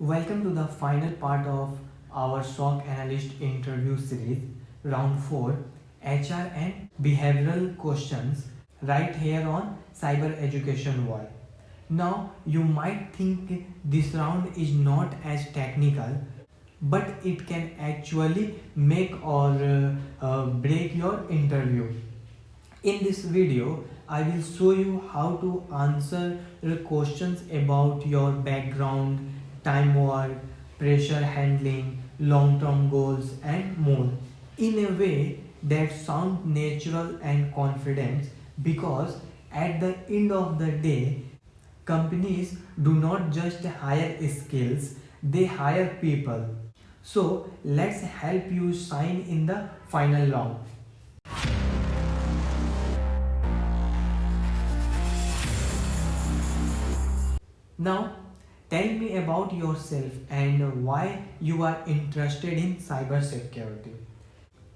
Welcome to the final part of our SOC Analyst interview series, round 4, HR and behavioral questions, right here on Cyber Education Wall. Now, you might think this round is not as technical, but it can actually make or break your interview. In this video, I will show you how to answer questions about your background, time work, pressure handling, long-term goals and more in a way that sounds natural and confident, because at the end of the day, companies do not just hire skills, they hire people. So let's help you shine in the final round. Now, tell me about yourself and why you are interested in cybersecurity.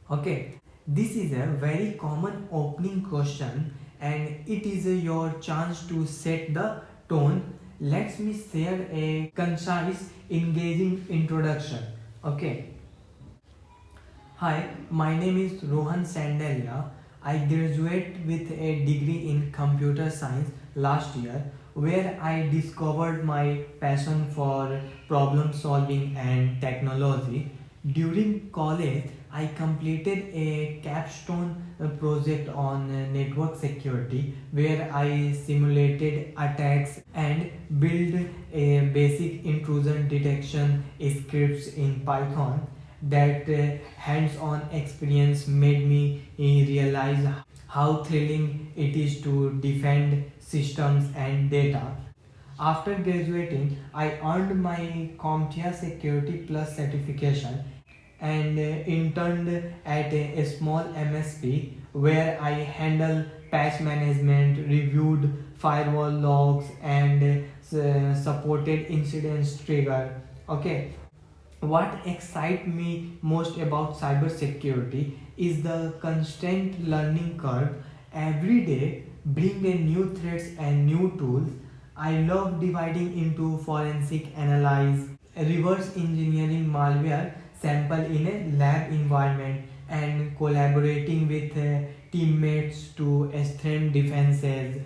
Okay, this is a very common opening question and it is your chance to set the tone. Let me share a concise, engaging introduction. Okay. Hi, my name is Rohan Sandalya. I graduated with a degree in computer science last year, where I discovered my passion for problem solving and technology. During college, I completed a capstone project on network security, where I simulated attacks and built a basic intrusion detection scripts in Python. That hands-on experience made me realize how thrilling it is to defend systems and data. After graduating, I earned my CompTIA Security Plus certification and interned at a small MSP, where I handled patch management, reviewed firewall logs, and supported incidents trigger. Okay, what excites me most about cybersecurity is the constant learning curve. Every day bring a new threats and new tools. I love dividing into forensic analyze, reverse engineering malware sample in a lab environment, and collaborating with teammates to strengthen defenses.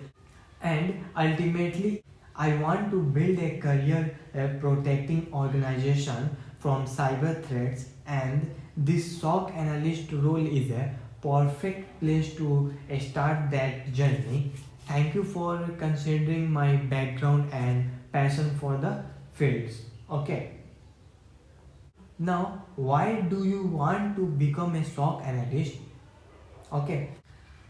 And ultimately, I want to build a career protecting organization from cyber threats, and this SOC analyst role is a perfect place to start that journey. Thank you for considering my background and passion for the fields. Okay. Now, why do you want to become a SOC analyst? Okay.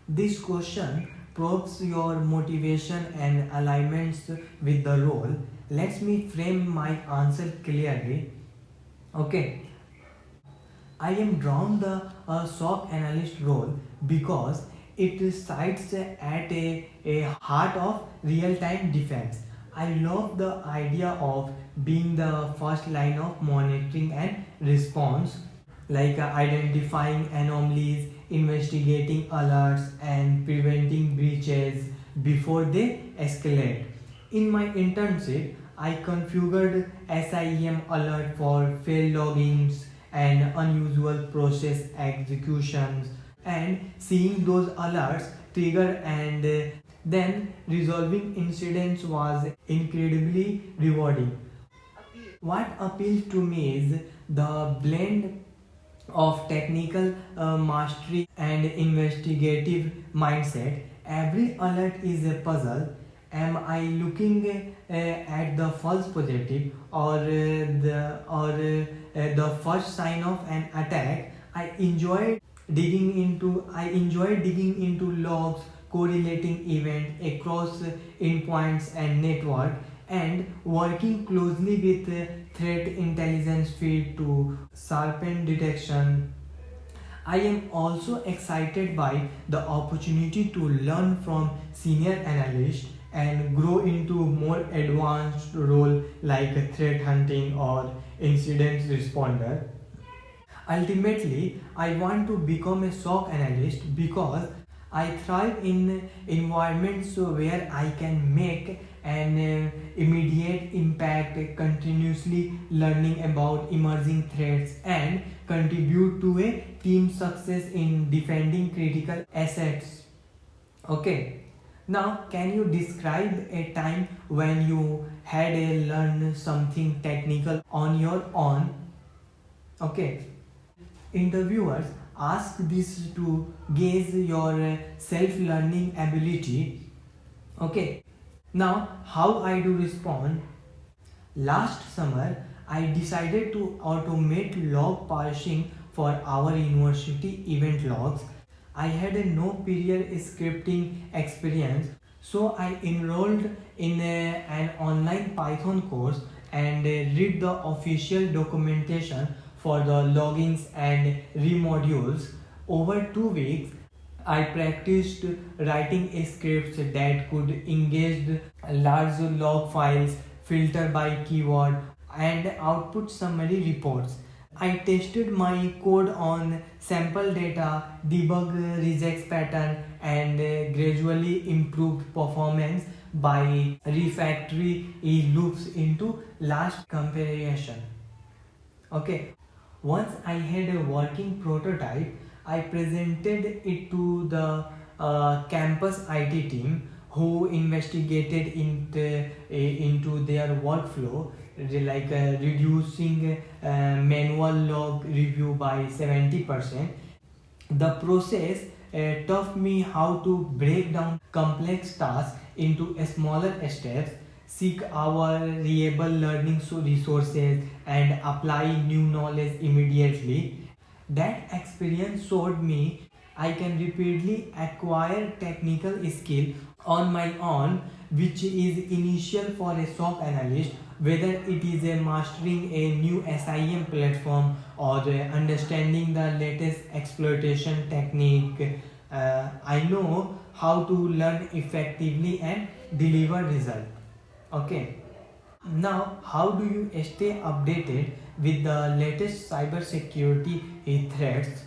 This question probes your motivation and alignments with the role. Let me frame my answer clearly. Okay, I am drawn the SOC analyst role because it sits at a heart of real-time defense. I love the idea of being the first line of monitoring and response, like identifying anomalies, investigating alerts, and preventing breaches before they escalate. In my internship, I configured SIEM alert for failed logins and unusual process executions, and seeing those alerts trigger and then resolving incidents was incredibly rewarding. What appeals to me is the blend of technical mastery and investigative mindset. Every alert is a puzzle. Am I looking at the false positive, or the first sign of an attack? I enjoy digging into logs, correlating events across endpoints and network, and working closely with threat intelligence feed to sharpen detection. I am also excited by the opportunity to learn from senior analysts and grow into more advanced role like threat hunting or incident responder. Ultimately, I want to become a SOC analyst because I thrive in environments where I can make an immediate impact, continuously learning about emerging threats, and contribute to a team success in defending critical assets. Okay. Now, can you describe a time when you had learned something technical on your own? Okay. Interviewers ask this to gauge your self-learning ability. Okay. Now, how I do respond? Last summer, I decided to automate log parsing for our university event logs. I had no prior scripting experience, so I enrolled in an online Python course and read the official documentation for the logins and remodules. Over 2 weeks, I practiced writing scripts that could engage large log files, filter by keyword, and output summary reports. I tested my code on sample data, debug rejects pattern, and gradually improved performance by refactory loops into last comparison. Okay, once I had a working prototype, I presented it to the campus IT team who investigated into their workflow, reducing manual log review by 70%. The process taught me how to break down complex tasks into smaller steps, seek our reliable learning resources, and apply new knowledge immediately. That experience showed me I can repeatedly acquire technical skill on my own, which is initial for a SOC analyst, whether it is a mastering a new SIM platform or understanding the latest exploitation technique. I know how to learn effectively and deliver result. Okay. Now, how do you stay updated with the latest cybersecurity threats?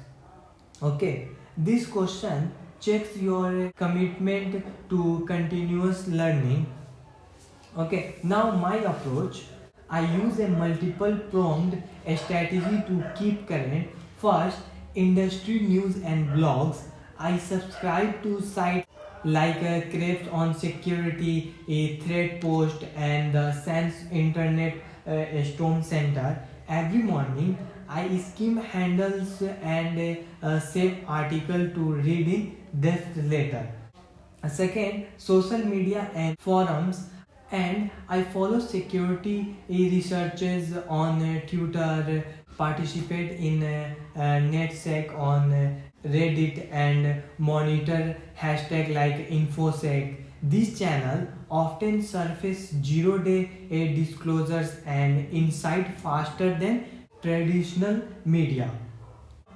Okay, this question checks your commitment to continuous learning. Okay, now my approach, I use a multiple pronged strategy to keep current. First, industry news and blogs. I subscribe to sites like Crepes on Security, a Thread Post, and the Sense Internet Storm Center. Every morning, I skim handles and save article to read in depth later. Second, social media and forums, and I follow security researchers on Twitter, participate in NetSec on Reddit, and monitor hashtag like InfoSec. This channel often surface zero-day disclosures and insight faster than traditional media.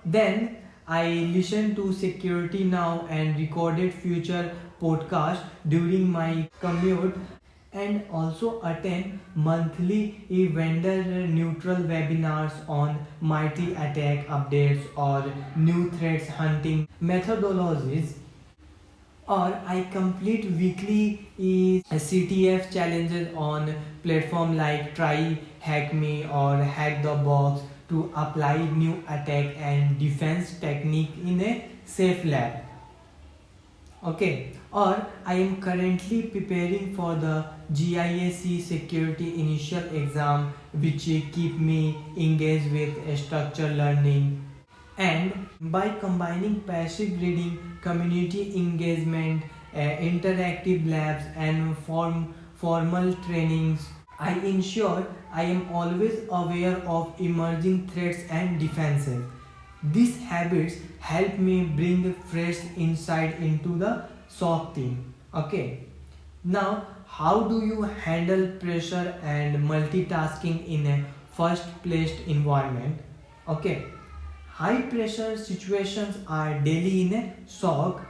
Then I listen to Security Now and recorded future podcasts during my commute, and also attend monthly vendor neutral webinars on mighty attack updates or new threats hunting methodologies, or I complete weekly CTF challenges on platform like Try Hack Me or Hack the Box to apply new attack and defense technique in a safe lab. Okay, or I am currently preparing for the GIAC security initial exam, which keep me engaged with structured learning. And by combining passive reading, community engagement, interactive labs, and formal trainings, I ensure I am always aware of emerging threats and defenses. These habits help me bring fresh insight into the SOC team. Okay. Now, how do you handle pressure and multitasking in a fast-paced environment? Okay. High pressure situations are daily in a SOC.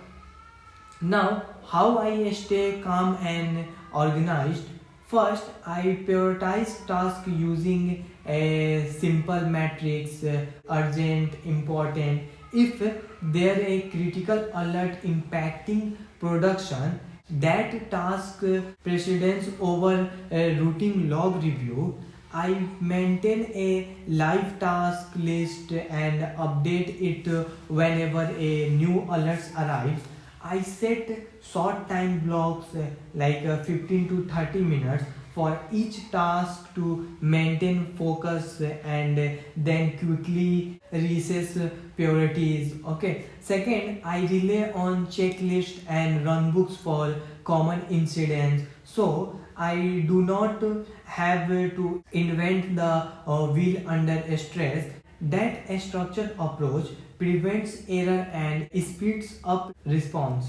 Now, how I stay calm and organized? First, I prioritize tasks using a simple matrix, urgent, important. If there is a critical alert impacting production, that task precedence over a routine log review. I maintain a live task list and update it whenever a new alerts arrive. I set short time blocks like 15 to 30 minutes for each task to maintain focus and then quickly recess priorities. Okay. Second, I rely on checklist and runbooks for common incidents. So I do not have to invent the wheel under stress. That structured approach prevents error and speeds up response.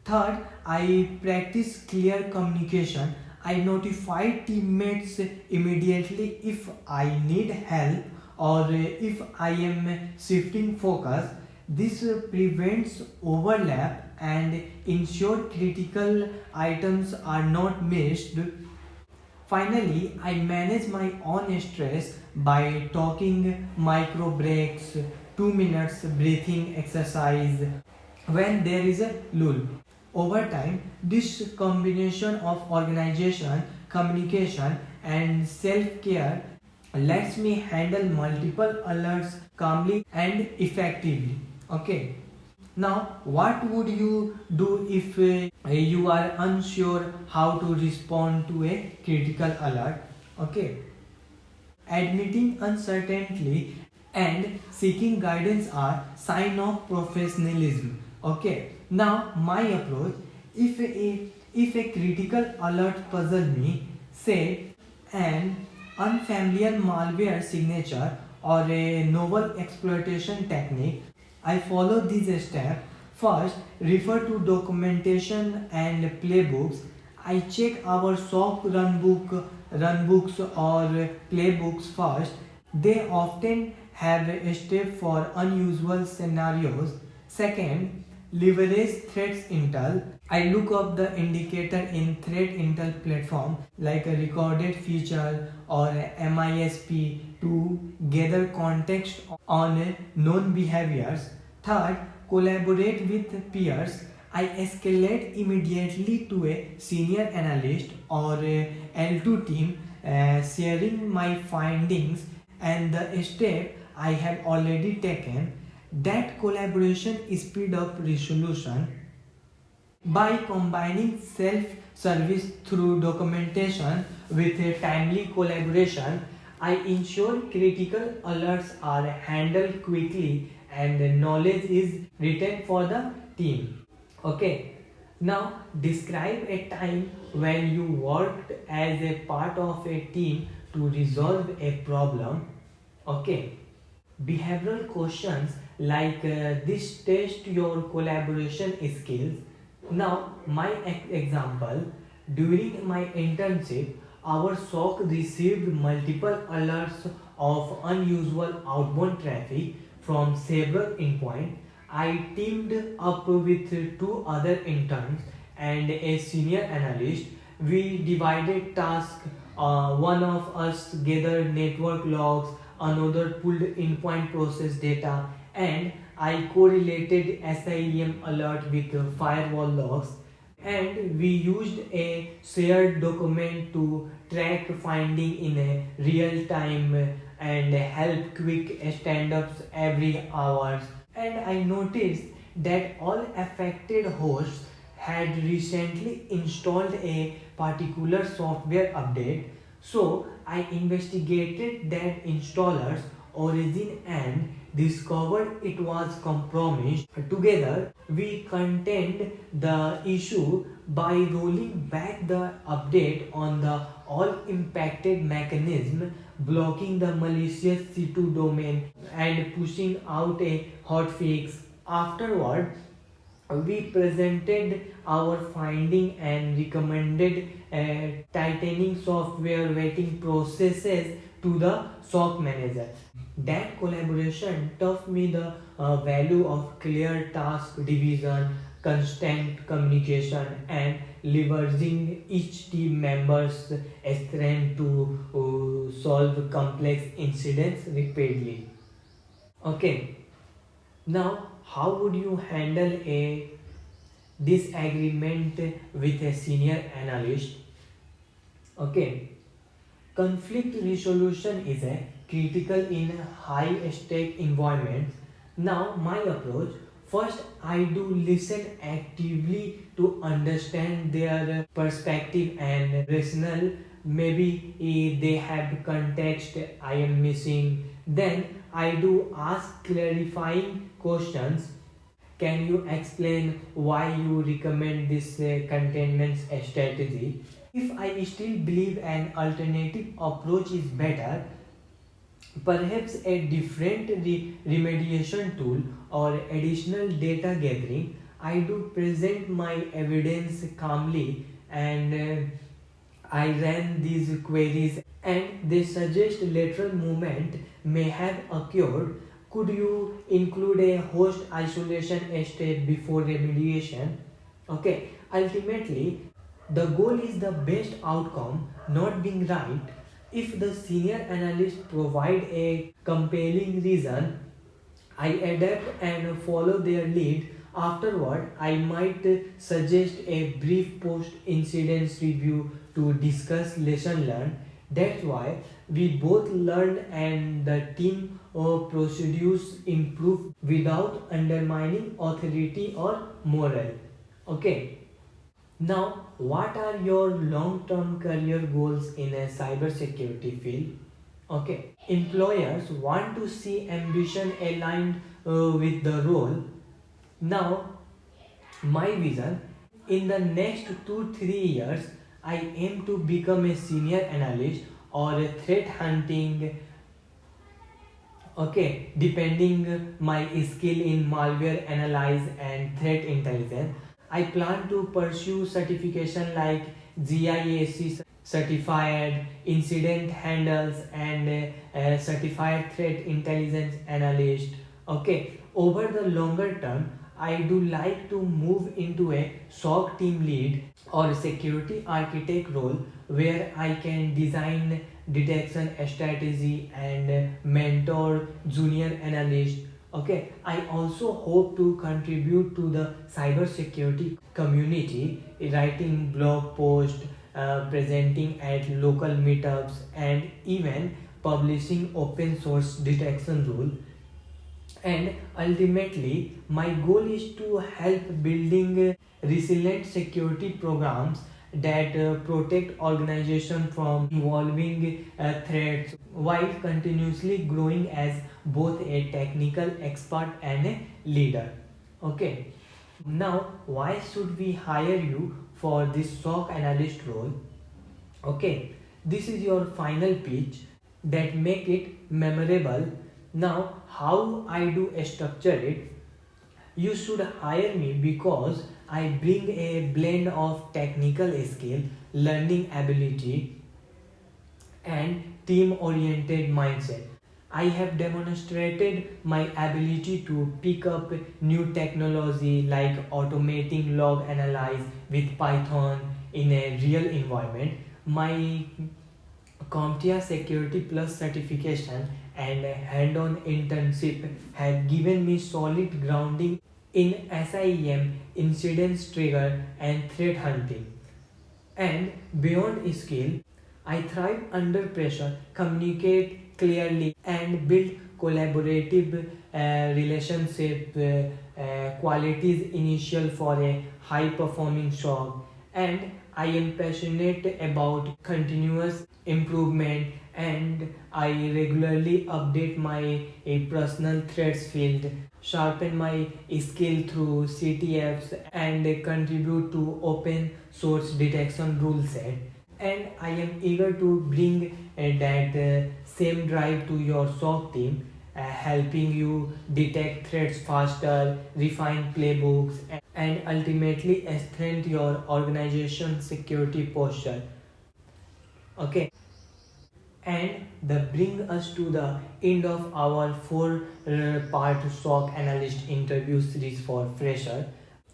Third, I practice clear communication. I notify teammates immediately if I need help or if I am shifting focus. This prevents overlap and ensure critical items are not missed. Finally, I manage my own stress by taking micro breaks, 2 minutes breathing exercise when there is a lull. Over time, this combination of organization, communication, and self-care lets me handle multiple alerts calmly and effectively. Okay. Now, what would you do if you are unsure how to respond to a critical alert? Okay. Admitting uncertainty and seeking guidance are sign of professionalism. Okay. Now, my approach: if a critical alert puzzle me, say an unfamiliar malware signature or a novel exploitation technique, I follow these steps. First, refer to documentation and playbooks. I check our SOC runbooks or playbooks first. They often have a step for unusual scenarios. Second, leverage threats intel. I look up the indicator in threat intel platform like a recorded feature or a MISP to gather context on known behaviors. Third, collaborate with peers. I escalate immediately to a senior analyst or a L2 team, sharing my findings and the step I have already taken. That collaboration speed up resolution. By combining self-service through documentation with a timely collaboration, I ensure critical alerts are handled quickly and knowledge is retained for the team. Okay. Now describe a time when you worked as a part of a team to resolve a problem. Okay. Behavioral questions like this test your collaboration skills. Now, my example: during my internship, our SOC received multiple alerts of unusual outbound traffic from several endpoints. I teamed up with two other interns and a senior analyst. We divided tasks. One of us gathered network logs, another pulled endpoint process data, and I correlated SIEM alert with firewall logs. And we used a shared document to track finding in a real time and help quick stand-ups every hours. And I noticed that all affected hosts had recently installed a particular software update. So I investigated that installer's origin and discovered it was compromised. Together, we contained the issue by rolling back the update on the all impacted mechanism, blocking the malicious C2 domain, and pushing out a hotfix. Afterward, we presented our finding and recommended tightening software vetting processes to the SOC manager. That collaboration taught me the value of clear task division, constant communication, and leveraging each team member's strength to solve complex incidents rapidly. Okay, now how would you handle a disagreement with a senior analyst. Okay, conflict resolution is a critical in high stake environments. Now my approach, first I do listen actively to understand their perspective and rationale. Maybe they have context I am missing. Then I do ask clarifying questions. Can you explain why you recommend this containment strategy? If I still believe an alternative approach is better, perhaps a different remediation tool or additional data gathering, I do present my evidence calmly and I ran these queries and they suggest lateral movement may have occurred. Could you include a host isolation step before remediation? Okay, ultimately, the goal is the best outcome, not being right. If the senior analyst provide a compelling reason, I adapt and follow their lead. Afterward, I might suggest a brief post-incident review to discuss lesson learned. That's why we both learn and the team procedures improve without undermining authority or moral. Okay. Now, what are your long-term career goals in a cybersecurity field? Okay, employers want to see ambition aligned with the role. Now, my vision, in the next 2-3 years, I aim to become a senior analyst or a threat hunting. Okay, depending my skill in malware analyze and threat intelligence, I plan to pursue certification like GIAC certified incident handles and certified threat intelligence analyst. Okay, over the longer term, I do like to move into a SOC team lead or security architect role where I can design detection strategy and mentor junior analysts. Okay, I also hope to contribute to the cybersecurity community, writing blog posts, presenting at local meetups, and even publishing open source detection rule. And ultimately, my goal is to help building resilient security programs that protect organization from evolving threats while continuously growing as both a technical expert and a leader. Okay, now why should we hire you for this SOC analyst role? Okay, this is your final pitch that make it memorable. Now how I do structure it, you should hire me because I bring a blend of technical skill, learning ability, and team oriented mindset. I have demonstrated my ability to pick up new technology like automating log analyze with Python in a real environment. My CompTIA Security Plus certification and hand-on internship have given me solid grounding in SIEM, incidents trigger, and threat hunting. And beyond skill, I thrive under pressure, communicate clearly, and build collaborative relationship qualities initial for a high-performing SOC. And I am passionate about continuous improvement and I regularly update my personal threats field, sharpen my skill through CTFs and contribute to open source detection rule set. And I am eager to bring that same drive to your SOC team, helping you detect threats faster, refine playbooks, and ultimately strengthen your organization's security posture. Okay, and that brings us to the end of our four-part SOC analyst interview series for fresher.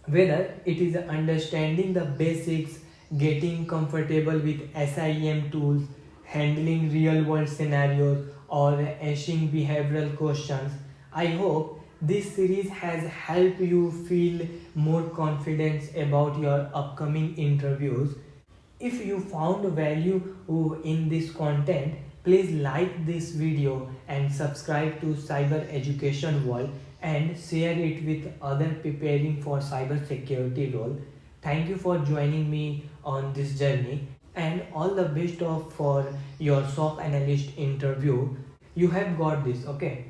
Whether it is understanding the basics, getting comfortable with SIEM tools, handling real-world scenarios, or asking behavioral questions, I hope This series has helped you feel more confident about your upcoming interviews. If you found value in this content, please like this video and subscribe to Cyber Education World and share it with others preparing for cyber security role. Thank you for joining me on this journey and all the best for your SOC analyst interview. You have got this, okay?